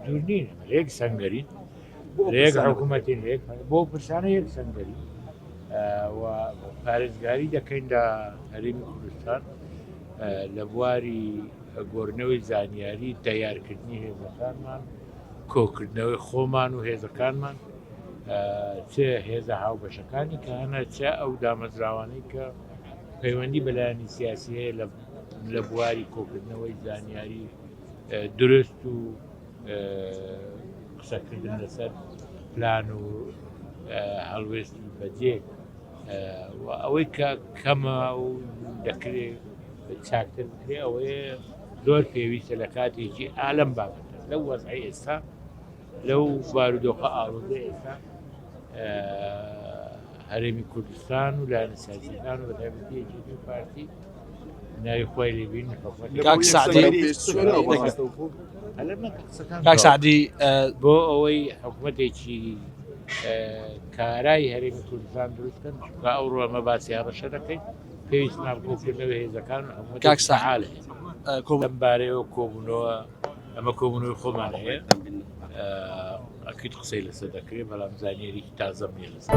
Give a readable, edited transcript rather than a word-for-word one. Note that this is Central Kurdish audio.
دوور نین لێک سەنگەرین لێک حکوومەتین لێک بۆ پرسانە یەک سەنگەری و پارێزگاری دەکەین لە هەرێمی کوردستان لە بواری گۆڕنەوەی زانیاری تەیارکردنی هێزەکانمان کۆکردنەوەی خۆمان و هێزەکانمان چه هێزە هاوبەشەکانی کە هەنە چه ئەو دامەزراوانەی کە پەیوەندی بەلایانی سیاسی هەیە لە بواری کۆکردنەوەی زانیاری درست و قسەکردن لەسەر پلان و هەڵوێستی بەجێ ئەوەی کە کەمە و دەکرێت چاکتر بکرێ ئەوەیە زۆر پێویستە لە کاتێکی ئالەم بابەتە لەو وەزعی ئێستا لەو بارودۆخە ئاڵۆزە ئێستا هەرێمی کوردستان و لایەنەسازیەکان و بەتایبەتیەکی پارتی ناوی خۆی لێبین کاک سعدی بۆ ئەوەی حکوومەتێکی کارای هەرێمی کوردستان دروستکەن چونکە ئەوڕۆ ئەمە باسی هەڕەشە دەکەین پێویست ناکۆکردنەوەی هێزەکان کاک سعد لەم بارەیەوە کۆبوونەوە ئەمە کۆبوونەوەی خۆمان هەیە ئەکیت قسەی لەسەر دەکرێت بەڵام زانیێری تازەم نیە لەسەر